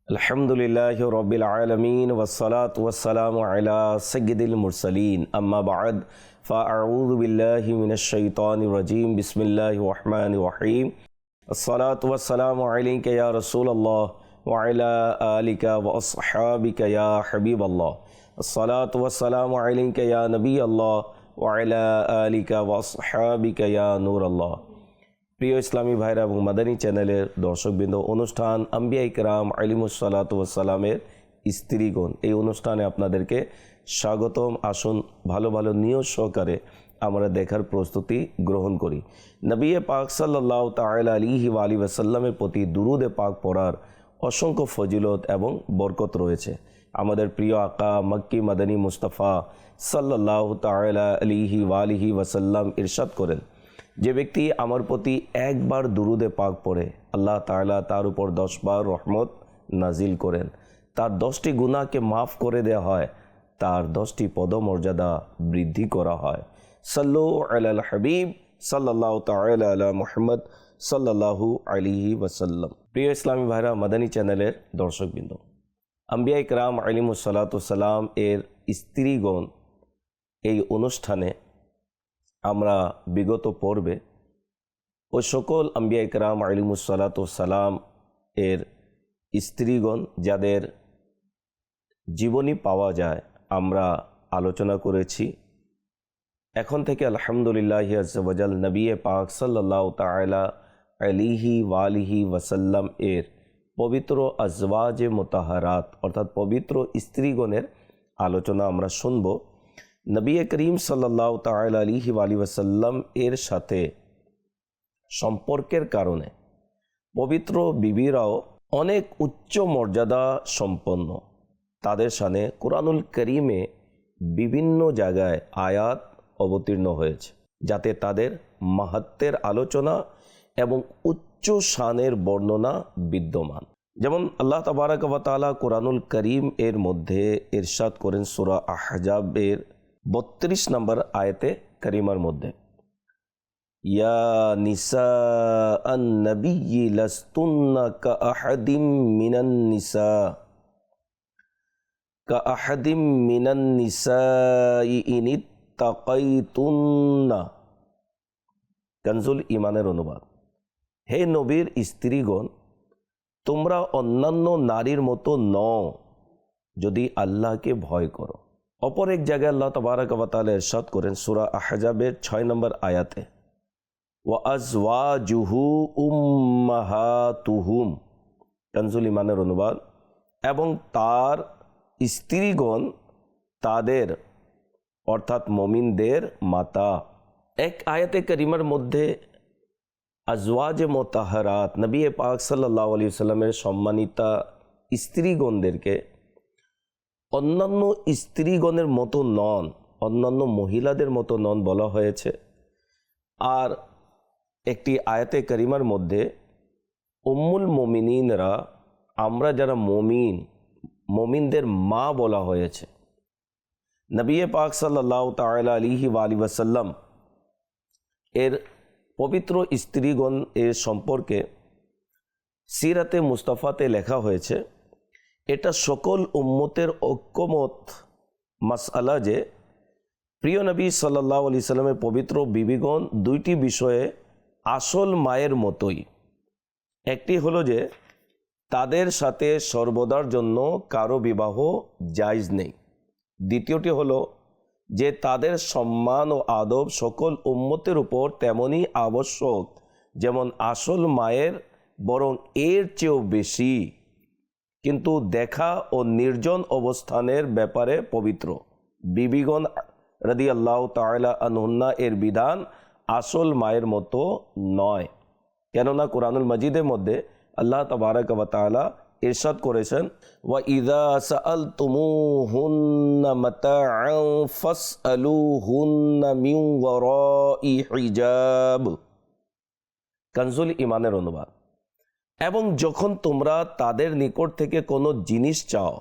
अल्हम्दुलिल्लाहि रब्बिल आलमीन वस्सलातु वस्सलामु अला सय्यिदिल मुरसलीन अम्मा बअद फ़अऊज़ु बिल्लाहि मिनश शैतानिर रजीम बिस्मिल्लाहिर रहमानिर रहीम अस्सलातु वस्सलामु अलैका या रसूलल्लाह व अला आलिका व अस्हाबिका या हबीबल्लाह अस्सलातु वस्सलामु अलैका या नबीयल्लाह व अला आलिका व अस्हाबिका या नूरल्लाह। प्रिय इस्लामी भाईरा এবং মাদানী চ্যানেলের দর্শকবৃন্দ, অনুষ্ঠান আম্বিয়া ইকরাম আলিমুসসালাতু ওয়াসসালামের স্ত্রীগণ, এই অনুষ্ঠানে আপনাদেরকে স্বাগতম। আসুন ভালো ভালো নিয়ত সহকারে আমরা দেখার প্রস্তুতি গ্রহণ করি। নবী পাক সাল্লাল্লাহু তাআলা আলাইহি ওয়া আলিহি ওয়াসাল্লামের প্রতি দুরুদে পাক পড়ার অসংখ্য ফজিলত এবং বরকত রয়েছে। আমাদের প্রিয় আকা মক্কি মাদানী মুস্তাফা সাল্লাল্লাহু তাআলা আলাইহি ওয়া আলিহি ওয়াসাল্লাম ইরশাদ করেন, যে ব্যক্তি আমার প্রতি একবার দুরুদে পাক পড়ে আল্লাহ তাআলা তার উপর 10 বার রহমত নাজিল করেন, তার 10টি গুনাহকে মাফ করে দেওয়া হয়, তার 10টি পদমর্যাদা বৃদ্ধি করা হয়। সাল্লু আলাল হাবিব সাল্লাল্লাহু তাআলা আলা মুহাম্মদ সাল্লাল্লাহু আলাইহি ওয়াসাল্লাম। প্রিয় ইসলামী ভাইরা, মাদানী চ্যানেলের দর্শকবৃন্দ, আম্বিয়া ইকরাম আলাইহিমুসসালাতু ওয়াসসালাম এর স্ত্রীগণ, এই অনুষ্ঠানে আমরা বিগত পর্বে ওই সকল আম্বিয়া ইকরাম আলাইহিমুসসালাতু ওয়াসসালাম এর স্ত্রীগণ যাদের জীবনী পাওয়া যায় আমরা আলোচনা করেছি। এখন থেকে আলহামদুলিল্লাহি আজ্জা ওয়া জাল নবী পাক সাল্লাল্লাহু তাআলা আলাইহি ওয়া আলিহি ওয়াসাল্লাম এর পবিত্র আজওয়াজে মুতাহারাত অর্থাৎ পবিত্র স্ত্রীগণের আলোচনা আমরা শুনব। নবী করিম সাল্লাল্লাহু তাআলা আলাইহি ওয়া আলিহি ওয়াসাল্লাম এর সাথে সম্পর্কের কারণে পবিত্র বিবিরাও অনেক উচ্চ মর্যাদা সম্পন্ন। তাদের শানে কুরআনুল কারীমে বিভিন্ন জায়গায় আয়াত অবতীর্ণ হয়েছে যাতে তাদের মাহাত্ম্যের আলোচনা এবং উচ্চ শানের বর্ণনা বিদ্যমান। যেমন আল্লাহ তাবারাক ওয়া তাআলা কুরআনুল কারীম এর মধ্যে ইরশাদ করেন সূরা আহজাবের 32 নম্বর আয়াতে কারিমার মধ্যে, ইয়া নিসা আন নবিয়্যি লাস্তুন্না কাআহাদিম মিনান নিসাই ইনিত্তাকাইতুন্না। কানজুল ইমানের অনুবাদ, হে নবীর স্ত্রীগণ, তোমরা অন্যান্য নারীর মতো নও যদি আল্লাহকে ভয় করো। অপর এক জায়গায় আল্লাহ তাবারাক ওয়া তাআলা ইরশাদ করেন সূরা আহজাবের 6 নম্বর আয়াতে, ওয়া আজওয়াজুহু উম্মাহাতুহুম। কানজুল ইমানের অনুবাদ, এবং তার স্ত্রীগণ তাদের অর্থাৎ মুমিনদের মাতা। এক আয়াতে কারিমার মধ্যে আজওয়াজে মুতাহারাত নবী পাক সাল্লাল্লাহু আলাইহি ওয়াসাল্লামের সম্মানিতা স্ত্রীগণদেরকে অন্যান্য স্ত্রীগণের মতো নন, অন্যান্য মহিলাদের মতো নন বলা হয়েছে। আর একটি আয়াতে কারিমার মধ্যে উম্মুল মুমিনিনরা, আমরা যারা মুমিনদের মা বলা হয়েছে। নবী পাক সাল্লাল্লাহু তাআলা আলাইহি ওয়া আলিহি ওয়াসাল্লাম এর পবিত্র স্ত্রীগণ এর সম্পর্কে সিরাতে মুস্তাফাতে লেখা হয়েছে, এটা সকল উম্মতের ঐক্যমত মাসআলা যে প্রিয় নবী সাল্লাল্লাহু আলাইহি সাল্লামের পবিত্র বিবিগণ দুইটি বিষয়ে আসল মায়ের মতোই। একটি হলো যে তাদের সাথে সর্বদার জন্য কারো বিবাহ জায়েজ নেই। দ্বিতীয়টি হলো যে তাদের সম্মান ও আদব সকল উম্মতের উপর তেমনই আবশ্যক যেমন আসল মায়ের, বরং এর চেয়েও বেশি। কিন্তু দেখা ও নির্জন অবস্থানের ব্যাপারে পবিত্র বিবিগণ রাদিয়াল্লাহু তাআলা আনহুন্না এর বিধান আসল মায়ের মতো নয়। কেননা কুরআনুল মাজিদের মধ্যে আল্লাহ তাবারাক ওয়া তাআলা ইরশাদ করেছেন, ওয়া ইযা সাআলতুমুহুন্না মাতাআন ফাসআলুহুন্না মিন ওয়ারাই হিজাব। কানজুল ইমানের অনুবাদ, এবং যখন তোমরা তাদের নিকট থেকে কোনো জিনিস চাও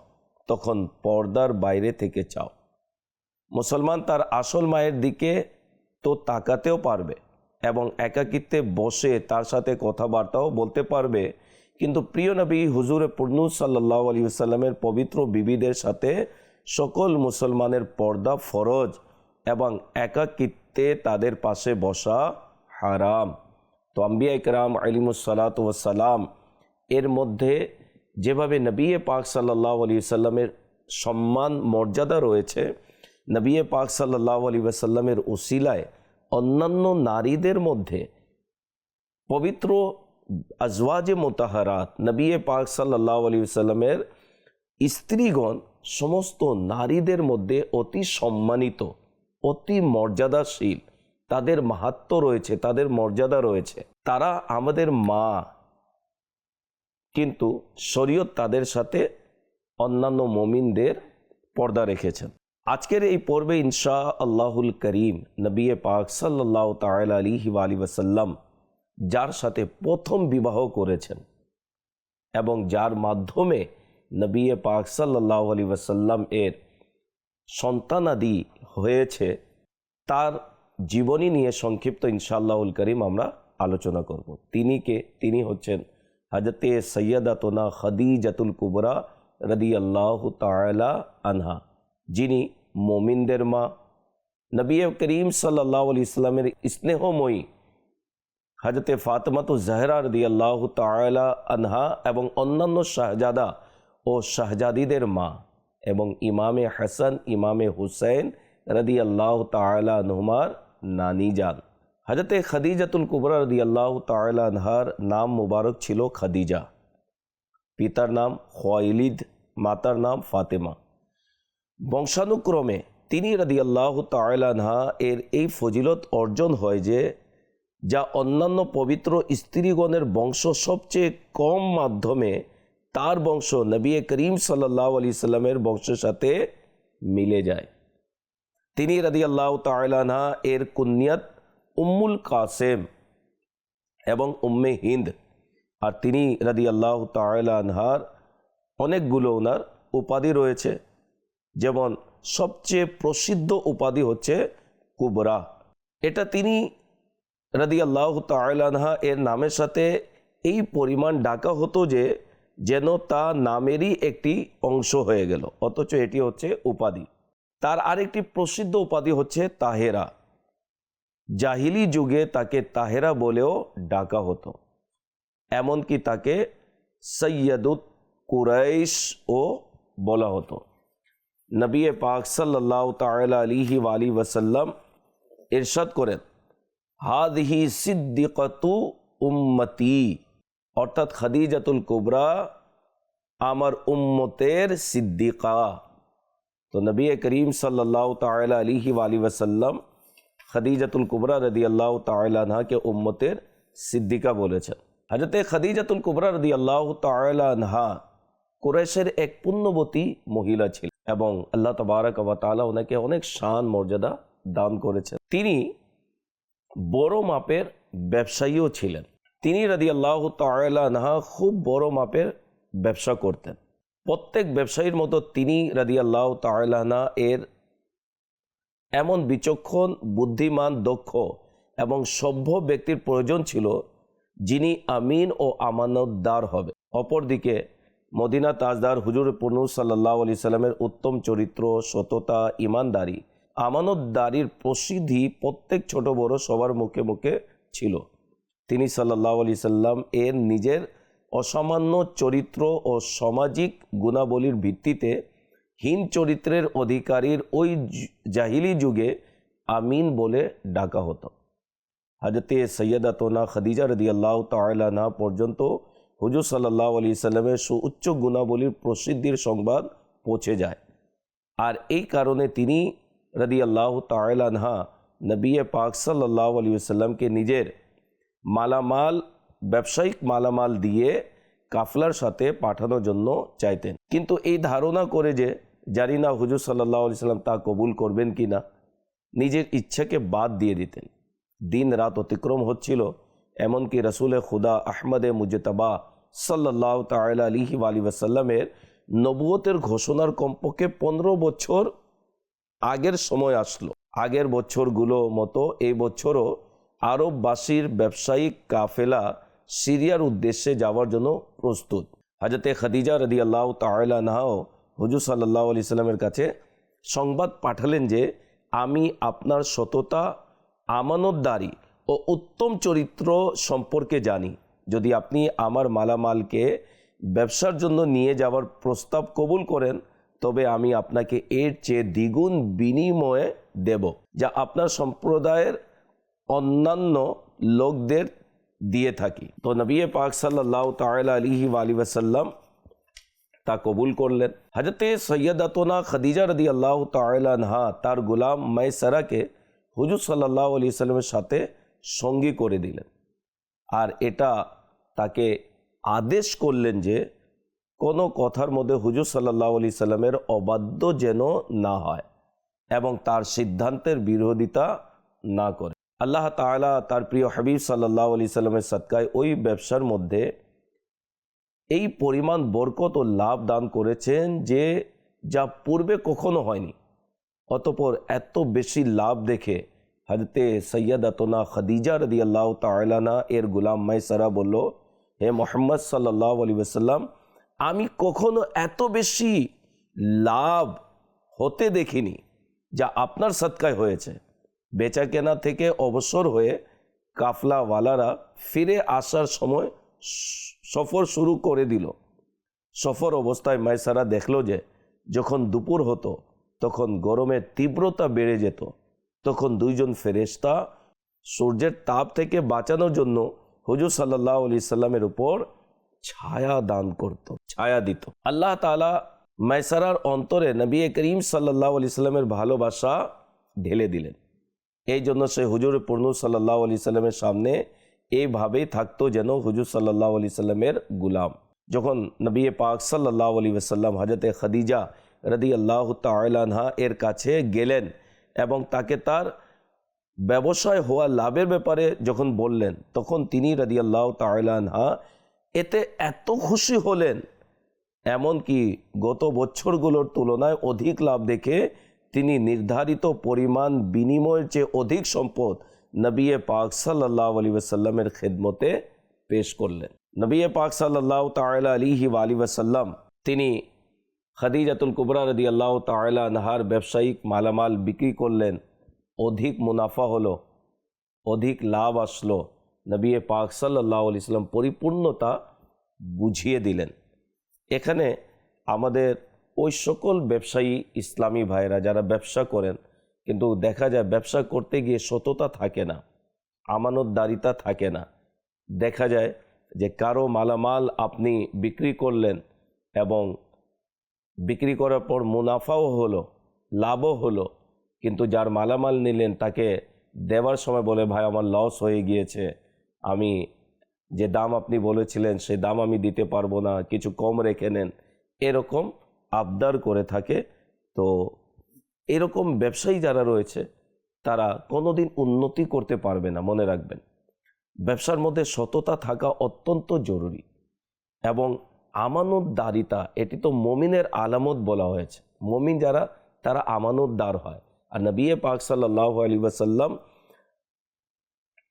তখন পর্দার বাইরে থেকে চাও। মুসলমান তার আসল মায়ের দিকে তো তাকাতেও পারবে এবং একাকিত্বে বসে তার সাথে কথাবার্তাও বলতে পারবে, কিন্তু প্রিয় নবী হুজুরে পুরনুস সাল্লাল্লাহু আলাইহি ওয়াসাল্লামের পবিত্র বিবিদের সাথে সকল মুসলমানের পর্দা ফরজ এবং একাকিত্বে তাদের পাশে বসা হারাম। তো আম্বিয়া ইকরাম আলাইহিমুস সালাতু ওয়াস সালাম এর মধ্যে যেভাবে নবী পাক সাল্লাল্লাহু আলাইহি ওয়াসাল্লামের সম্মান মর্যাদা রয়েছে, নবী পাক সাল্লাল্লাহু আলাইহি ওয়াসাল্লামের উসিলায় অন্যান্য নারীদের মধ্যে পবিত্র আজওয়াজে মোতাহারাত নবী পাক সাল্লাল্লাহু আলাইহি ওয়াসাল্লামের স্ত্রীগণ সমস্ত নারীদের মধ্যে অতি সম্মানিত, অতি মর্যাদাশীল, তাদের মাহাত্ম্য রয়েছে, তাদের মর্যাদা রয়েছে। তারা আমাদের মা, কিন্তু শরীয়ত তাদের সাথে অন্যান্য মুমিনদের পর্দা রেখেছেন। আজকের এই পর্বে ইনশা আল্লাহুল করিম নবী পাক সাল্লাল্লাহু তাআলা আলাইহি ওয়াসাল্লাম যার সাথে প্রথম বিবাহ করেছেন এবং যার মাধ্যমে নবী পাক সাল্লাল্লাহু আলাইহি ওয়াসাল্লাম এর সন্তানাদি হয়েছে, তার জীবনী নিয়ে সংক্ষিপ্ত ইনশাআল্লাহুল করিম আমরা আলোচনা করব। তিনি হচ্ছেন হযরতে সৈয়দাতুনা খাদিজাতুল কুবরা রাদিয়াল্লাহু তাআলা আনহা, যিনি মুমিনদের মা, নবী করিম সাল্লাল্লাহু আলাইহি ওয়াসাল্লামের স্নেহময়ী হযরতে ফাতেমাতু জহরা রাদিয়াল্লাহু তাআলা আনহা এবং অন্যান্য শাহজাদা ও শাহজাদিদের মা, এবং ইমামে হাসান ইমামে হুসাইন রাদিয়াল্লাহু তাআলা আনহুমার নানি যান। হযরতে খাদিজাতুল কুবরা রাদিয়াল্লাহু তাআলা আনহার নাম মুবারক ছিল খাদিজা, পিতার নাম খুয়াইলিদ, মাতার নাম ফাতেমা। বংশানুক্রমে তিনি রাদিয়াল্লাহু তাআলা আনহা এর এই ফজিলত অর্জন হয় যে যা অন্যান্য পবিত্র স্ত্রীগণের বংশ সবচেয়ে কম মাধ্যমে তার বংশ নবী করিম সাল্লাল্লাহু আলাইহি সাল্লামের বংশের সাথে মিলে যায়। তিনি রাদিয়াল্লাহু তাআলা আনহা এর কুনিয়াত উম্মুল কাসেম এবং উম্মে হিন্দ, আর তিনি রাদিয়াল্লাহু তাআলা আনহার অনেকগুলো ওনার উপাধি রয়েছে, যেমন সবচেয়ে প্রসিদ্ধ উপাধি হচ্ছে কুবরা। এটা তিনি রাদিয়াল্লাহু তাআলা আনহা এর নামের সাথে এই পরিমাণ ডাকা হতো যে যেন তা নামেরই একটি অংশ হয়ে গেল, অথচ এটি হচ্ছে উপাধি। তার আরেকটি প্রসিদ্ধ উপাধি হচ্ছে তাহেরা। জাহিলি যুগে তাকে তাহেরা বলেও ডাকা হতো, এমনকি তাকে সৈয়দুত কুরাইশ ও বলা হতো। নবী পাক সাল্লাল্লাহু তাআলা আলাইহি ওয়াসাল্লাম ইরশাদ করেন, হাদিহি সিদ্দিকাতু উম্মতি, অর্থাৎ খাদিজাতুল কুবরা আমার উম্মতের সিদ্দিকা। তো নবী করিম সাল্লাল্লাহু তাআলা আলাইহি ওয়াসাল্লাম খাদিজাতুল কুবরা রাদিয়াল্লাহু তাআলা আনহাকে উম্মতের সিদ্দিকা বলেছেন। হযরতে খাদিজাতুল কুবরা রাদিয়াল্লাহু তাআলা আনহা কুরাইশের এক পুণ্যবতী মহিলা ছিলেন এবং আল্লাহ তাবারক ওয়া তাআলা ওনাকে অনেক শান মর্যাদা দান করেছেন। তিনি বড় মাপের ব্যবসায়ীও ছিলেন। তিনি রাদিয়াল্লাহু তাআলা আনহা খুব বড় মাপের ব্যবসা করতেন। প্রত্যেক ব্যবসায়ীর মতো তিনি রাদিয়াল্লাহু তাআলা আনহা এর এমন বিচক্ষণ, বুদ্ধিমান, দক্ষ এবং সভ্য ব্যক্তির প্রয়োজন ছিল যিনি আমিন ও আমানতদার হবে। অপরদিকে মদিনা তাজদার হুজুর পুরনুস সাল্লাল্লাহু আলাইহি সাল্লামের উত্তম চরিত্র, সততা, ইমানদারি, আমানতদারির প্রসিদ্ধি প্রত্যেক ছোট বড় সবার মুখে মুখে ছিল। তিনি সাল্লাল্লাহু আলাইহি সাল্লাম এর নিজের অসামান্য চরিত্র ও সামাজিক গুণাবলীর ভিত্তিতে হীন চরিত্রের অধিকারীর ওই জাহিলি যুগে আমিন বলে ডাকা হতো। হযরতে সৈয়দাতুনা খাদিজা রাদিয়াল্লাহু তাআলা আনহা পর্যন্ত হুজুর সাল্লাল্লাহু আলাইহি সাল্লামের সুউচ্চ গুণাবলীর প্রসিদ্ধির সংবাদ পৌঁছে যায়, আর এই কারণে তিনি রাদিয়াল্লাহু তাআলা আনহা নবী পাক সাল্লাল্লাহু আলাইহি সাল্লামকে নিজের মালামাল, ব্যবসায়িক মালামাল দিয়ে কাফলার সাথে পাঠানোর জন্য চাইতেন। কিন্তু এই ধারণা করে যে জানি না হুজুর সাল্লাল্লাহু আলাইহি সাল্লাম তা কবুল করবেন কি না, নিজের ইচ্ছাকে বাদ দিয়ে দিতেন। দিন রাত অতিক্রম হচ্ছিল, এমনকি রসুলে খুদা আহমদে মুজতবা সাল্লাল্লাহু তাআলা আলাইহি ওয়াসাল্লামের নবুয়তের ঘোষণার কমপক্ষে 15 বছর আগের সময় আসলো। আগের বছরগুলো মতো এই বছরও আরববাসীর ব্যবসায়িক কাফেলা সিরিয়ার উদ্দেশ্যে যাওয়ার জন্য প্রস্তুত। হযরতে খাদিজা রাদিয়াল্লাহু তাআলা আনহাও হুজুর সাল্লাল্লাহু আলাইহি সাল্লামের কাছে সংবাদ পাঠালেন যে আমি আপনার সততা, আমানতদারি ও উত্তম চরিত্র সম্পর্কে জানি। যদি আপনি আমার মালামালকে ব্যবসার জন্য নিয়ে যাওয়ার প্রস্তাব কবুল করেন তবে আমি আপনাকে এর চেয়ে দ্বিগুণ বিনিময়ে দেব, যা আপনার সম্প্রদায়ের অন্যান্য লোকদের দিয়ে থাকি। তো নবী পাক সাল্লাল্লাহু তাআলা আলাইহি ওয়াসাল্লাম তা কবুল করলেন। হযরতে সৈয়দাতুনা খাদিজা রাদিয়াল্লাহু তাআলা আনহা তার গোলাম মাইসারাকে হুজুর সাল্লাল্লাহু আলাইহি সাল্লামের সাথে সঙ্গী করে দিলেন, আর এটা তাকে আদেশ করলেন যে কোনো কথার মধ্যে হুজুর সাল্লাল্লাহু আলাইহি সাল্লামের অবাধ্য যেন না হয় এবং তার সিদ্ধান্তের বিরোধিতা না করে। আল্লাহ তাআলা তার প্রিয় হাবিব সাল্লাল্লাহু আলাইহি সাল্লামের সদকায় ওই ব্যবসার মধ্যে এই পরিমাণ বরকত ও লাভ দান করেছেন যে যা পূর্বে কখনো হয়নি। অতঃপর এত বেশি লাভ দেখে হযরতে সৈয়দাতুনা খাদিজা রাদিয়াল্লাহু তাআলা আনহা এর গোলাম মাইসারা বলল, হে মুহাম্মদ সাল্লাল্লাহু আলাইহি ওয়াসাল্লাম, আমি কখনো এত বেশি লাভ হতে দেখিনি যা আপনার সদকায় হয়েছে। বেচা কেনা থেকে অবসর হয়ে কাফলাওয়ালারা ফিরে আসার সময় সফর শুরু করে দিল। সফর অবস্থায় মাইসারা দেখল যে যখন দুপুর হতো তখন গরমের তীব্রতা বেড়ে যেত। তখন দুইজন ফেরেশতা সূর্যের তাপ থেকে বাঁচানোর জন্য হুজুর সাল্লাল্লাহু আলাইহি সাল্লামের উপর ছায়া দান করত, ছায়া দিত। আল্লাহ তাআলা মাইসারার অন্তরে নবী করিম সাল্লাল্লাহু আলাইহি সাল্লামের ভালোবাসা ঢেলে দিলেন। এই জন্য সে হুজুর পূর্ণ সাল্লাল্লাহু আলাইহি সাল্লামের সামনে এইভাবেই থাকতো যেন হুজুর সাল্লাল্লাহু আলাইহি সাল্লামের গুলাম। যখন নবী পাক সাল্লাল্লাহু আলাইহি ওয়াসাল্লাম হযরতে খাদিজা রাদিয়াল্লাহু তাআলা আনহা এর কাছে গেলেন এবং তাকে তার ব্যবসায় হওয়া লাভের ব্যাপারে যখন বললেন, তখন তিনি রাদিয়াল্লাহু তাআলা আনহা এতে এত খুশি হলেন, এমনকি গত বছরগুলোর তুলনায় অধিক লাভ দেখে তিনি নির্ধারিত পরিমাণ বিনিময়ের চেয়ে অধিক সম্পদ নবী পাক সাল্লাল্লাহু আলাইহি ওয়াসাল্লামের খেদমতে পেশ করলেন। নবী পাক সাল্লাল্লাহু তাআলা আলাইহি ওয়াসাল্লাম তিনি খাদিজাতুল কুবরা রাদিয়াল্লাহু তাআলা আনহার ব্যবসায়িক মালামাল বিক্রি করলেন, অধিক মুনাফা হলো, অধিক লাভ আসলো। নবী পাক সাল্লাল্লাহু আলাইহি ওয়াসাল্লাম পরিপূর্ণতা বুঝিয়ে দিলেন। এখানে আমাদের ওই সকল ব্যবসায়ী ইসলামী ভাইরা যারা ব্যবসা করেন কিন্তু দেখা যায় ব্যবসা করতে গিয়ে সততা থাকে না, আমানতদারিতা থাকে না। দেখা যায় যে কারো মালামাল আপনি বিক্রি করলেন এবং বিক্রি করার পর মুনাফাও হলো, লাভও হলো, কিন্তু যার মালামাল নিলেন তাকে দেওয়ার সময় বলে, ভাই আমার লস হয়ে গিয়েছে, আমি যে দাম আপনি বলেছিলেন সেই দাম আমি দিতে পারবো না, কিছু কম রেখে নেন, এরকম আবদার করে থাকে। তো এরকম ব্যবসায়ী যারা রয়েছে তারা কোনোদিন উন্নতি করতে পারবে না। মনে রাখবেন, ব্যবসার মধ্যে সততা থাকা অত্যন্ত জরুরি এবং আমানতদারিতা, এটি তো মুমিনের আলামত বলা হয়েছে। মুমিন যারা তারা আমানতদার হয়। আর নবী পাক সাল্লাল্লাহু আলাইহি ওয়াসাল্লাম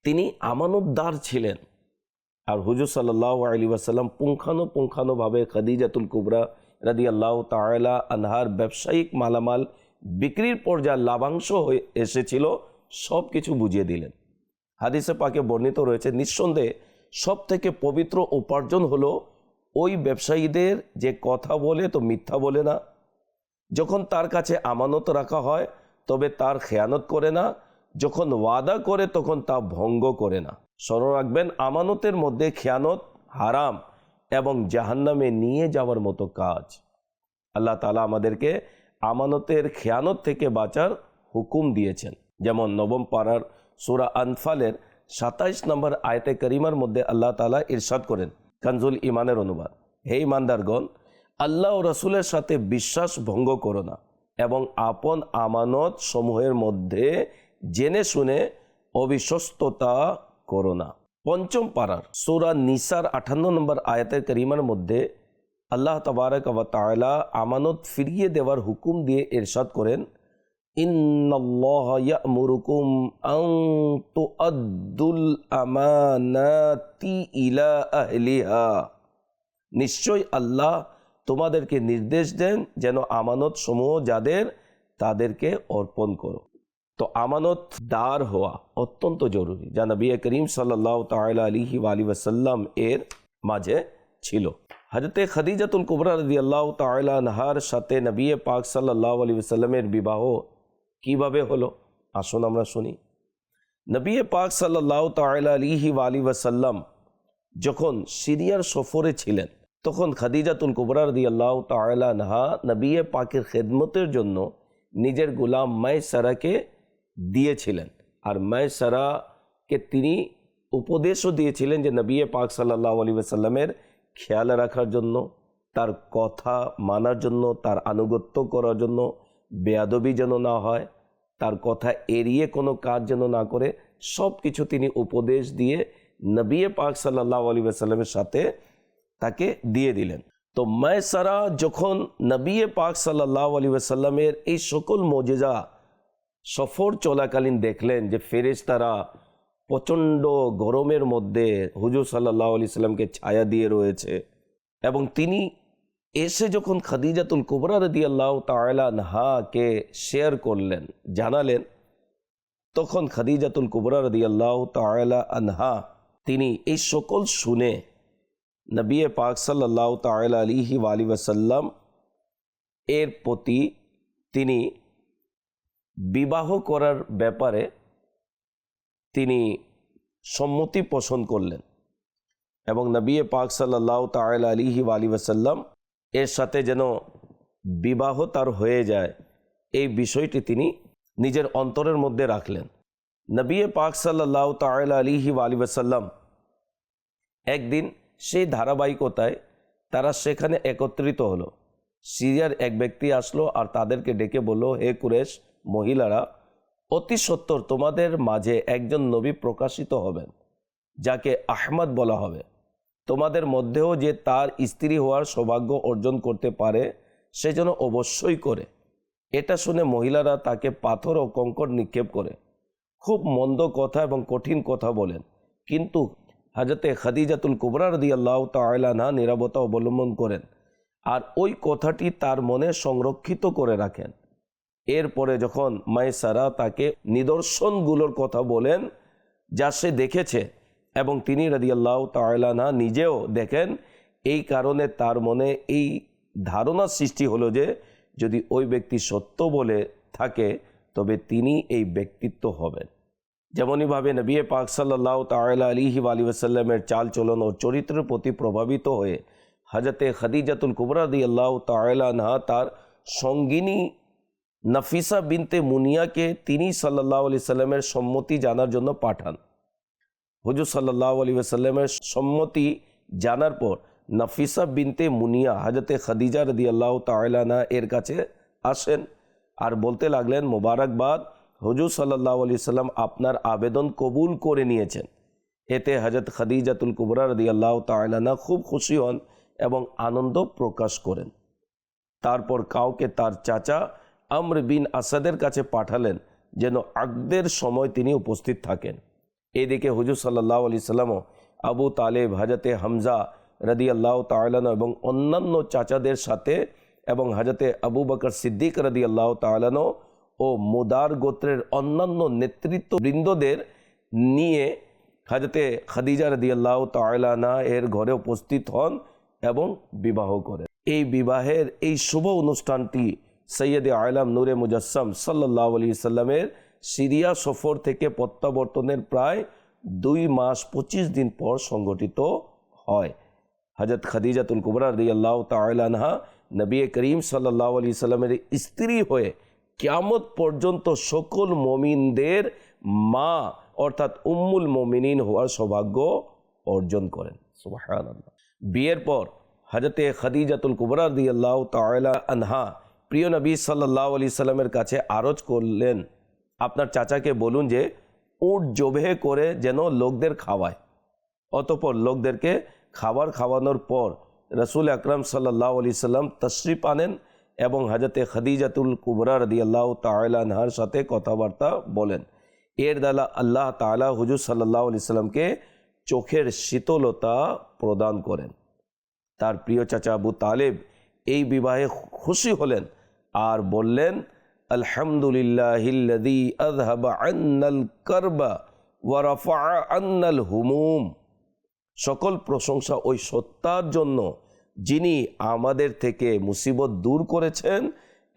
তিনি আমানতদার ছিলেন। আর হুজুর সাল্লাল্লাহু আলাইহি ওয়াসাল্লাম পুঙ্খানুপুঙ্খানুভাবে খাদিজাতুল কুবরা রাদিয়াল্লাহু তাআলা আনহার ব্যবসায়িক মালামাল বিক্রির পর যা লাভাংশ হয়ে এসেছিল সব কিছু বুঝিয়ে দিলেন। হাদিসে পাকে বর্ণিত রয়েছে, নিঃসন্দেহে সব থেকে পবিত্র উপার্জন হলো ওই ব্যবসায়ীদের যে কথা বলে তো মিথ্যা বলে না, যখন তার কাছে আমানত রাখা হয় তবে তার খেয়ানত করে না, যখন ওয়াদা করে তখন তা ভঙ্গ করে না। স্মরণ রাখবেন, আমানতের মধ্যে খেয়ানত হারাম এবং জাহান্নামে নিয়ে যাওয়ার মতো কাজ। আল্লাহ তাআলা আমাদেরকে আমানতের খেয়ানত থেকে বাঁচার হুকুম দিয়েছেন। যেমন নবম পারার সূরা আনফালের 27 নম্বর আয়াতে করিমার মধ্যে আল্লাহ তাআলা ইরশাদ করেন, কানজুল ইমানের অনুবাদ, হে ইমানদারগণ, আল্লাহ ও রাসূলের সাথে বিশ্বাস ভঙ্গ করো না এবং আপন আমানত সমূহের মধ্যে জেনে শুনে অবিশ্বস্ততা করো না। পঞ্চম পারার সূরা নিসার 58 নম্বর আয়াতের করিমার মধ্যে আল্লাহ তাবারক ওয়া তাআলা আমানত ফিরিয়ে দেওয়ার হুকুম দিয়ে ইরশাদ করেন, ইন্নাল্লাহা ইয়া'মুরুকুম আন তুআদ্দুল আমানাতি ইলা আহলিহা, নিশ্চয় আল্লাহ তোমাদেরকে নির্দেশ দেন যেন আমানত সমূহ যাদের তাদেরকে অর্পণ করো। তো আমানত দার হওয়া অত্যন্ত জরুরি, যা নবী করিম সাল্লাল্লাহু তাআলা আলাইহি ওয়াসাল্লাম এর মাঝে ছিল। হযরতে খাদিজাতুল কুবরা রাদিয়াল্লাহু তাআলা আনহার সাথে নবী পাক সাল্লাল্লাহু আলাইহি ওয়াসাল্লামের বিবাহ কিভাবে হলো, আসুন আমরা শুনি। নবী পাক সাল্লাল্লাহু তাআলা আলাইহি ওয়াসাল্লাম যখন সিরিয়ার সফরে ছিলেন, তখন খাদিজাতুল কুবরা রাদিয়াল্লাহু তাআলা আনহা নবী পাকের খেদমতের জন্য নিজের গোলাম মায়সারাকে দিয়েছিলেন। আর মায়সারাকে তিনি উপদেশও দিয়েছিলেন যে নবী পাক সাল্লাল্লাহু আলাইহি ওয়াসাল্লামের খেয়াল রাখার জন্য, তার কথা মানার জন্য, তার আনুগত্য করার জন্য, বেয়াদবি যেন না হয়, তার কথা এড়িয়ে কোনো কাজ যেন না করে, সব কিছু তিনি উপদেশ দিয়ে নবী পাক সাল্লাল্লাহু আলাইহি ওয়াসাল্লামের সাথে তাকে দিয়ে দিলেন। তো মায়সারা যখন নবী পাক সাল্লাল্লাহু আলাইহি ওয়াসাল্লামের এই সকল মুজিজা সফর চলাকালীন দেখলেন যে ফেরেশতারা প্রচণ্ড গরমের মধ্যে হুজুর সাল্লাল্লাহু আলাইহি সাল্লামকে ছায়া দিয়ে রয়েছে, এবং তিনি এসে যখন খাদিজাতুল কুবরা রাদিয়াল্লাহু তাআলা আনহাকে শেয়ার করলেন, জানালেন, তখন খাদিজাতুল কুবরা রাদিয়াল্লাহু তাআলা আনহা তিনি এই সকল শুনে নবী পাক সাল্লাল্লাহু তাআলা আলাইহি ওয়াসাল্লাম এর প্রতি তিনি বিবাহ করার ব্যাপারে তিনি সম্মতি পোষণ করলেন, এবং নবী পাক সাল্লাল্লাহু তাআলা আলাইহি ওয়াসাল্লাম এর সাথে যেন বিবাহ তার হয়ে যায়, এই বিষয়টি তিনি নিজের অন্তরের মধ্যে রাখলেন। নবী পাক সাল্লাল্লাহু তাআলা আলাইহি ওয়াসাল্লাম একদিন সেই ধারাবাহিকতায় তারা সেখানে একত্রিত হলো। সিরিয়ার এক ব্যক্তি আসলো আর তাদেরকে ডেকে বলল, হে কুরেশ মহিলারা, অতি সত্বর তোমাদের মাঝে একজন নবী প্রকাশিত হবেন, যাকে আহমদ বলা হবে। তোমাদের মধ্যেও যে তার স্ত্রী হওয়ার সৌভাগ্য অর্জন করতে পারে সে যেন অবশ্যই করে। এটা শুনে মহিলারা তাকে পাথর ও কঙ্কর নিক্ষেপ করে খুব মন্দ কথা এবং কঠিন কথা বলেন, কিন্তু হযরতে খাদিজাতুল কুবরা রাদিয়াল্লাহু তাআলা আনহা নীরবতা অবলম্বন করেন আর ওই কথাটি তার মনে সংরক্ষিত করে রাখেন। এরপরে যখন মায়সারা তাকে নিদর্শনগুলোর কথা বলেন যা সে দেখেছে, এবং তিনি রাদিয়াল্লাহু তাআলা আনহা নিজেও দেখেন, এই কারণে তার মনে এই ধারণা সৃষ্টি হলো যে যদি ওই ব্যক্তি সত্য বলে থাকে তবে তিনি এই ব্যক্তিত্ব হবেন। যেমনইভাবে নবী পাক সাল্লাল্লাহু তাআলা আলাইহি ওয়াসাল্লামের চাল চলন ও চরিত্রের প্রতি প্রভাবিত হয়ে হযরতে খাদিজাতুল কুবরা রাদিয়াল্লাহু তাআলা আনহা তার সঙ্গিনী নাফিসা বিনতে মুনিয়াকে তিনি সাল্লাল্লাহু আলাইহি সাল্লামের সম্মতি জানার জন্য পাঠান। হুজুর সাল্লাল্লাহু আলাইহি ওয়াসাল্লামের সম্মতি জানার পর নাফিসা বিনতে মুনিয়া হযরতে খাদিজা রাদিয়াল্লাহু তাআলা আনহা এর কাছে আসেন আর বলতে লাগলেন, মোবারকবাদ, হুজুর সাল্লাল্লাহু আলাইহি সাল্লাম আপনার আবেদন কবুল করে নিয়েছেন। এতে হযরত খাদিজাতুল কুবরা রাদিয়াল্লাহু তাআলা আনহা খুব খুশি হন এবং আনন্দ প্রকাশ করেন। তারপর কাউকে তার চাচা আমর বিন আসাদের কাছে পাঠালেন যেন আকদের সময় তিনি উপস্থিত থাকেন। এদিকে হুজুর সাল্লাল্লাহু আলাইহি সাল্লামও আবু তালেব, হযরতে হামজা রাদিয়াল্লাহু তাআলা আনহু এবং অন্যান্য চাচাদের সাথে এবং হযরতে আবু বকর সিদ্দিক রাদিয়াল্লাহু তাআলা আনহু ও মুদার গোত্রের অন্যান্য নেতৃত্ববৃন্দদের নিয়ে হযরতে খাদিজা রাদিয়াল্লাহু তাআলা আনহা এর ঘরে উপস্থিত হন এবং বিবাহ করেন। এই বিবাহের এই শুভ অনুষ্ঠানটি সৈয়দে আলম নূরে মুজাসসাম সাল্লাল্লাহু আলাইহি সাল্লামের সিরিয়া সফর থেকে প্রত্যাবর্তনের প্রায় 2 মাস 25 দিন পর সংঘটিত হয়। হযরত খাদিজাতুল কুবরা রাদিয়াল্লাহু তাআলা আনহা নবী করিম সাল্লাল্লাহু আলাইহি সাল্লামের স্ত্রী হয়ে কিয়ামত পর্যন্ত সকল মুমিনদের মা অর্থাৎ উম্মুল মুমিনিন হওয়ার সৌভাগ্য অর্জন করেন। সুবহানাল্লাহ। বিয়ের পর হযরতে খাদিজাতুল কুবরা রাদিয়াল্লাহু তাআলা আনহা প্রিয় নবী সাল্লাল্লাহু আলাইহি সাল্লামের কাছে আরজ করলেন, আপনার চাচাকে বলুন যে উট জবে করে যেন লোকদের খাওয়ায়। অতঃপর লোকদেরকে খাবার খাওয়ানোর পর রাসূল আকরাম সাল্লাল্লাহু আলাইহি সাল্লাম তশরিফ আনেন এবং হযরতে খাদিজাতুল কুবরা রাদিয়াল্লাহু তাআলা আনহার সাথে কথাবার্তা বলেন। এর দ্বারা আল্লাহ তাআলা হুজুর সাল্লাল্লাহু আলাইহি সাল্লামকে চোখের শীতলতা প্রদান করেন। তার প্রিয় চাচা আবু তালেব এই বিবাহে খুশি হলেন আর বললেন, আলহামদুলিল্লাহিল্লাযী আযহাবা আন্নাল কারবা ওয়া রাফা'a আন্নাল হুমুম। সকল প্রশংসা ওই সত্তার জন্য যিনি আমাদের থেকে মুসিবত দূর করেছেন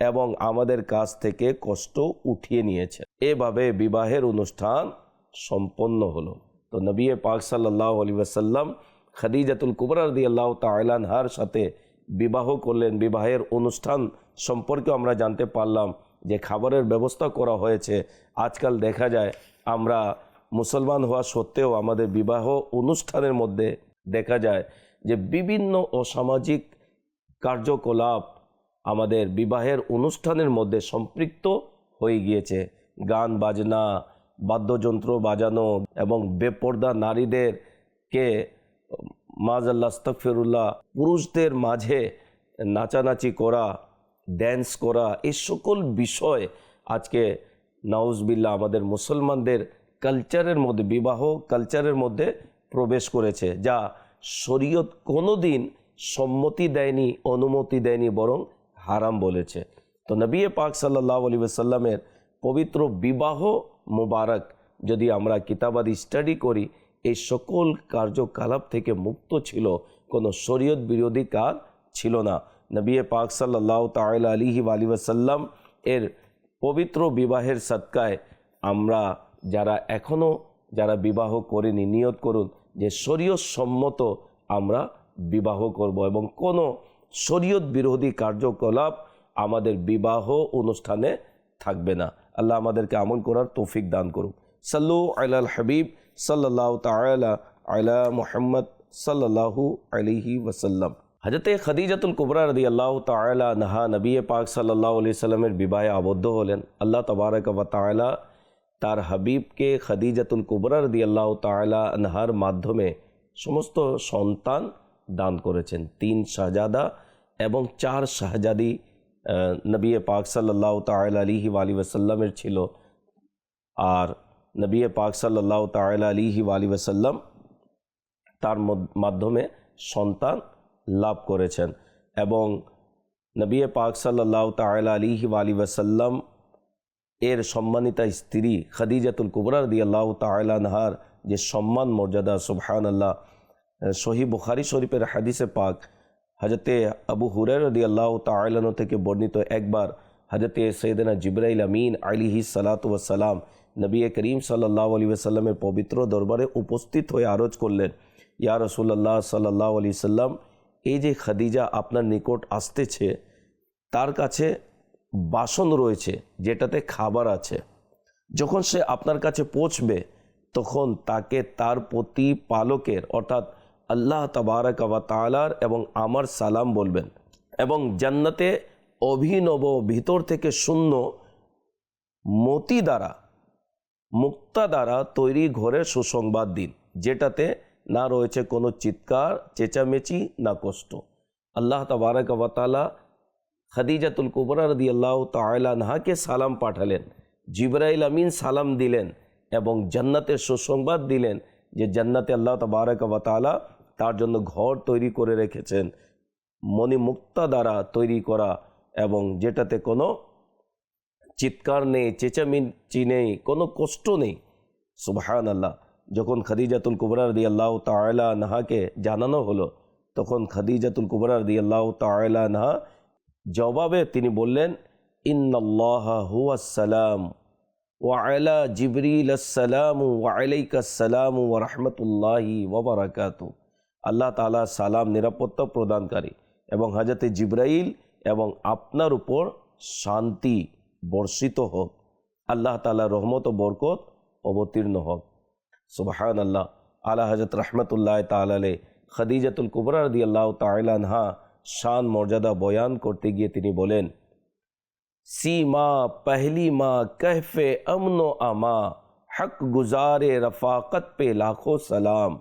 এবং আমাদের কাছ থেকে কষ্ট উঠিয়ে নিয়েছেন। এভাবে বিবাহের অনুষ্ঠান সম্পন্ন হলো। তো নবী পাক সাল্লাল্লাহু আলাইহি ওয়াসাল্লাম খাদিজাতুল কুবরা রাদিয়াল্লাহু তাআলা আনহার সাথে বিবাহ করলেন। বিবাহের অনুষ্ঠান সম্পর্কে আমরা জানতে পারলাম যে খাবারের ব্যবস্থা করা হয়েছে। আজকাল দেখা যায় আমরা মুসলমান হওয়া সত্ত্বেও আমাদের বিবাহ অনুষ্ঠানের মধ্যে দেখা যায় যে বিভিন্ন অসামাজিক কার্যকলাপ আমাদের বিবাহের অনুষ্ঠানের মধ্যে সম্পৃক্ত হয়ে গিয়েছে। গান বাজনা, বাদ্যযন্ত্র বাজানো এবং বেপর্দা নারীদেরকে মাযাল্লাহ আস্তাগফিরুল্লাহ পুরুষদের মাঝে নাচানাচি করা, ড্যান্স করা, এই সকল বিষয় আজকে নাউজবিল্লাহ আমাদের মুসলমানদের কালচারের মধ্যে, বিবাহ কালচারের মধ্যে প্রবেশ করেছে, যা শরীয়ত কোনো দিন সম্মতি দেয়নি, অনুমতি দেয়নি, বরং হারাম বলেছে। তো নবী পাক সাল্লাল্লাহু আলাইহি ওয়াসাল্লামের পবিত্র বিবাহ মুবারক যদি আমরা কিতাবাদি স্টাডি করি, এই সকল কার্যকলাপ থেকে মুক্ত ছিল, কোনো শরীয়ত বিরোধী কাজ ছিল না। নবী পাক সাল্লাল্লাহু তাআলা আলাইহি ওয়াসাল্লাম এর পবিত্র বিবাহের সদকায় আমরা যারা বিবাহ করেনি, নিয়ত করুন যে শরীয়ত সম্মত আমরা বিবাহ করব এবং কোনো শরীয়ত বিরোধী কার্যকলাপ আমাদের বিবাহ অনুষ্ঠানে থাকবে না। আল্লাহ আমাদেরকে আমল করার তৌফিক দান করুন। সাল্লু আলাল হাবিব সাল্লাল্লাহু তাআলা আলা মুহাম্মদ সাল্লাল্লাহু আলাইহি ওয়াসাল্লাম। হযরতে খাদিজাতুল কুবরা রাদিয়াল্লাহু তাআলা আনহা নবী পাক সাল্লাল্লাহু আলাইহি সাল্লামের বিবাহে আবদ্ধ হলেন। আল্লাহ তাবারক ওয়া তাআলা তার হাবিবকে খাদিজাতুল কুবরা রাদিয়াল্লাহু তাআলা আনহার মাধ্যমে সমস্ত সন্তান দান করেছেন। 3 শাহজাদা এবং 4 শাহজাদি নবী পাক সাল্লাল্লাহু তাআলা আলাইহি ওয়াসাল্লামের ছিল। আর নবী পাক সাল্লাল্লাহু তাআলা আলাইহি ওয়াসাল্লাম তার মাধ্যমে সন্তান লাভ করেছেন এবং নবী পাক সাল্লাল্লাহু তাআলা আলাইহি ওয়াসাল্লাম এর সম্মানিতা স্ত্রী খাদিজাতুল কুবরা রাদিয়াল্লাহু তাআলা আনহার যে সম্মান মর্যাদা, সুবহানাল্লাহ। সহিহ বুখারী শরীফের হাদিসে পাক হযরতে আবু হুরায়রা রাদিয়াল্লাহু তাআলা আনহু থেকে বর্ণিত, একবার হযরতে সাইয়েদনা জিবরাইল আমিন আলাইহিস সালাতু ওয়াস সালাম নবী করিম সাল্লাল্লাহু আলাইহি ওয়াসাল্লামের পবিত্র দরবারে উপস্থিত হয়ে আরজ করলেন, ইয়া রাসূলুল্লাহ সাল্লাল্লাহু আলাইহি সাল্লাম, এই যে খাদিজা আপনার নিকট আসতেছে, তার কাছে বাসন রয়েছে যেটাতে খাবার আছে। যখন সে আপনার কাছে পৌঁছবে তখন তাকে তার প্রতিপালকের অর্থাৎ আল্লাহ তাবারক ওয়া তাআলার এবং আমার সালাম বলবেন এবং জান্নাতে অভিনব ভিতর থেকে শূন্য মতি দ্বারা, মুক্তা দ্বারা তৈরি ঘরের সুসংবাদ দিন, যেটাতে না রয়েছে কোনো চিৎকার, চেঁচামেচি, না কষ্ট। আল্লাহ তাবারক ওয়া তাআলা খাদিজাতুল কুবরা রাদিয়াল্লাহু তাআলা আনহাকে সালাম পাঠালেন, জিবরাইল আমিন সালাম দিলেন এবং জান্নাতের সুসংবাদ দিলেন যে জান্নাতে আল্লাহ তাবারক ওয়া তাআলা তার জন্য ঘর তৈরি করে রেখেছেন, মণিমুক্তা দ্বারা তৈরি করা, এবং যেটাতে কোনো চিৎকার নেই, চেঁচামেচি নেই, কোনো কষ্ট নেই। সুবহানাল্লাহ। যখন খাদিজাতুল কুবরা রাদিয়াল্লাহু তাআলা আনহাকে জানানো হলো, তখন খাদিজাতুল কুবরা রাদিয়াল্লাহু তাআলা আনহা জবাবে তিনি বললেন, ইন্নাল্লাহা হুয়াস সালাম ওয়া আলা জিবরিল আসসালামু ওয়া আলাইকাস সালামু ওয়া রাহমাতুল্লাহি ওয়া বারাকাতুহু। আল্লাহ তাআলা সালাম, নিরাপত্তা প্রদানকারী, এবং হযরতে জিবরাইল এবং আপনার উপর শান্তি বর্ষিত হোক, আল্লাহ তাআলার রহমত ও বরকত অবতীর্ণ হোক। সুবহানাল্লাহ। আলা হযরত রাহমাতুল্লাহি তাআলা আলাইহি খাদিজাতুল কুবরা রাদিয়াল্লাহু তাআলা আনহা শান মর্যাদা বয়ান করতে গিয়ে তিনি বলেন, सीमा पहली माँ कहफे अमनो अमा हक गुजारे रफ़ाक़त पे लाखों सलाम,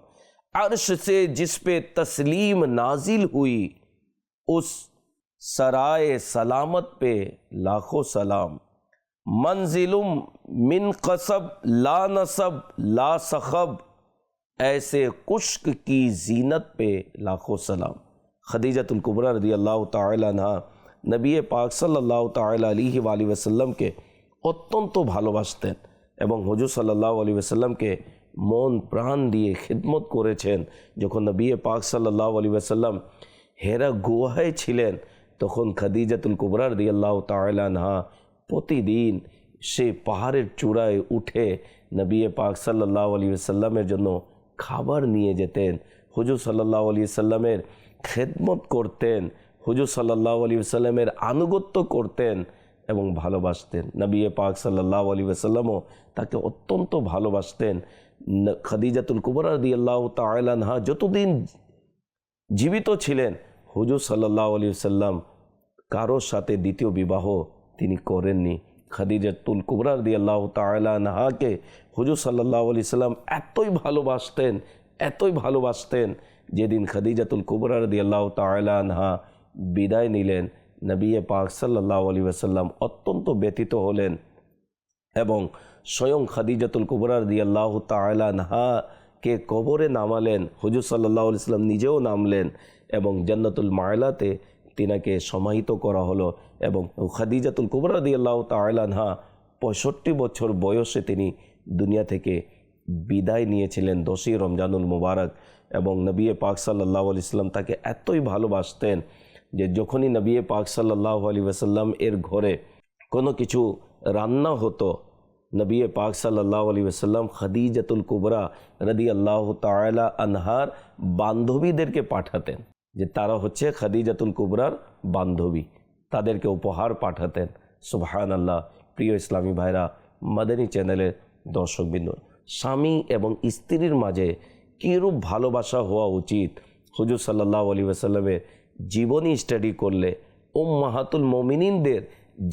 अर्श से जिस पे तस्लीम नाजिल हुई उस सराए सलामत पे लाखों सलाम, मंजिलुम मिन कसब ला नसब ला सखब, ऐसे कुश्क की जीनत पे लाखों सलाम। खदीजतुल कुबरा रदियल्लाहु ताला अन्हा नबी पाक सल्लल्लाहु ताला अलैहि वसल्लम के अत्यंत भालोबासतें এবং হুজুর সাল্লাল্লাহু আলাইহি ওয়াসাল্লামকে মন প্রাণ দিয়ে খিদমত করেছেন। যখন নবী পাক সাল্লাল্লাহু আলাইহি ওয়াসাল্লাম হেরা গুহায় ছিলেন, তখন খাদিজাতুল কুবরা রাদিয়াল্লাহু তাআলা আনহা প্রতিদিন সে পাহাড়ের চূড়ায় উঠে নবী পাক সাল্লাল্লাহু আলাইহি ওয়াসাল্লামের জন্য খাবার নিয়ে যেতেন, হুজুর সাল্লাল্লাহু আলাইহি ওয়াসাল্লামের খিদমত করতেন, হুজুর সাল্লাল্লাহু আলাইহি ওয়াসাল্লামের আনুগত্য করতেন এবং ভালোবাসতেন। নবী পাক সাল্লাল্লাহু আলাইহি ওয়াসাল্লামও তাকে অত্যন্ত ভালোবাসতেন। খাদিজাতুল কুবরা রাদিয়াল্লাহু তাআলা আনহা যতদিন জীবিত ছিলেন, হুজুর সাল্লাল্লাহু আলাইহি ওয়াসাল্লাম কারোর সাথে দ্বিতীয় বিবাহ তিনি করেননি। খাদিজাতুল কুবরা রাদিয়াল্লাহু তাআলা আনহাকে হুজুর সাল্লাল্লাহু আলাইহি ওয়াসাল্লাম এতই ভালোবাসতেন, যেদিন খাদিজাতুল কুবরা রাদিয়াল্লাহু তাআলা আনহা বিদায় নিলেন, নবী পাক সাল্লাল্লাহু আলাইহি ওয়াসাল্লাম অত্যন্ত ব্যথিত হলেন এবং স্বয়ং খাদিজাতুল কুবরা রাদিয়াল্লাহু তাআলা আনহাকে কবরে নামালেন। হুজুর সাল্লাল্লাহু আলাইহি ওয়াসাল্লাম নিজেও নামলেন এবং জান্নাতুল মা'লাতে তিনাকে সমাহিত করা হলো। এবং খাদিজাতুল কুবরা রাদিয়াল্লাহু তাআলা আনহা 65 বছর বয়সে তিনি দুনিয়া থেকে বিদায় নিয়েছিলেন 10ই রমজানুল মুবারক। এবং নবী পাক সাল্লাল্লাহু আলাইহি ওয়াসাল্লাম তাকে এতই ভালোবাসতেন যে যখনই নবী পাক সাল্লাল্লাহু আলাইহি ওয়াসাল্লাম এর ঘরে কোনো কিছু রান্না হতো, নবী পাক সাল্লাল্লাহু আলাইহি ওয়াসাল্লাম খাদিজাতুল কুবরা রাদিয়াল্লাহু তাআলা আনহার বান্ধবীদেরকে পাঠাতেন, যে তারা হচ্ছে খাদিজাতুল কুবরার বান্ধবী, তাদেরকে উপহার পাঠাতেন। সুবহানাল্লাহ। প্রিয় ইসলামী ভাইরা, মাদানী চ্যানেলের দর্শকবৃন্দ, স্বামী এবং স্ত্রীর মাঝে কীরূপ ভালোবাসা হওয়া উচিত, হুজুর সাল্লাল্লাহু আলাইহি ওয়াসাল্লামের জীবনী স্টাডি করলে, উম্মাহাতুল মুমিনিনদের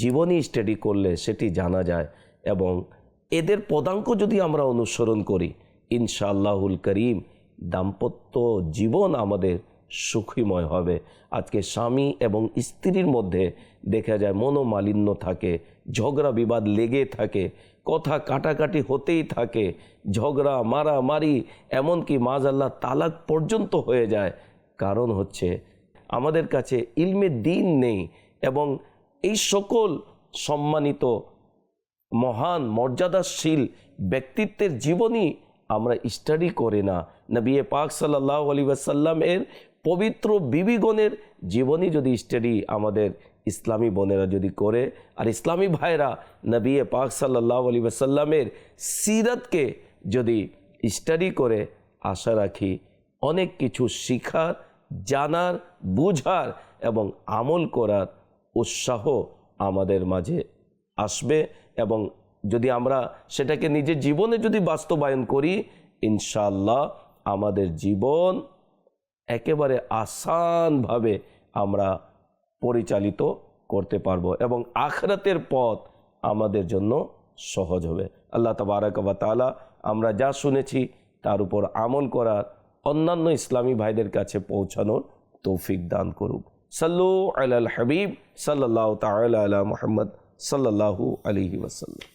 জীবনী স্টাডি করলে সেটি জানা যায়। এবং এদের পদাঙ্ক যদি আমরা অনুসরণ করি, ইনশাআল্লাহুল করিম দাম্পত্য জীবন আমাদের সুখময় হবে। আজকে স্বামী এবং স্ত্রীর মধ্যে দেখা যায় মনোমালিন্য থাকে, ঝগড়া বিবাদ লেগে থাকে, কথা কাটাকাটি হতেই থাকে, ঝগড়া মারামারি, এমনকি মাযআল্লাহ তালাক পর্যন্ত হয়ে যায়। কারণ হচ্ছে আমাদের কাছে ইলমে দ্বীন নেই এবং এই সকল সম্মানিত মহান মর্যাদাশীল ব্যক্তিত্বের জীবনী আমরা স্টাডি করি না। নবী পাক সাল্লাল্লাহু আলাইহি ওয়াসাল্লাম এর পবিত্র বিবিগণের জীবনী যদি স্টাডি আমাদের ইসলামী বোনেরা যদি করে, আর ইসলামী ভাইরা নবী পাক সাল্লাল্লাহু আলাইহি ওয়াসাল্লামের সিরাতকে যদি স্টাডি করে, আশা রাখি অনেক কিছু শিখার, জানার, বুঝার এবং আমল করার উৎসাহ আমাদের মাঝে আসবে। এবং যদি আমরা সেটাকে নিজের জীবনে যদি বাস্তবায়ন করি, ইনশাআল্লাহ আমাদের জীবন একেবারে আসানভাবে আমরা পরিচালিত করতে পারবো এবং আখিরাতের পথ আমাদের জন্য সহজ হবে। আল্লাহ তাবারাক ওয়া তাআলা আমরা যা শুনেছি তার উপর আমল করার, অন্যান্য ইসলামী ভাইদের কাছে পৌঁছানোর তৌফিক দান করুক। সাল্লু আলাল হাবিব সাল্লাল্লাহু তাআলা আলা মুহাম্মদ সাল্লাল্লাহু আলাইহি ওয়াসাল্লাম।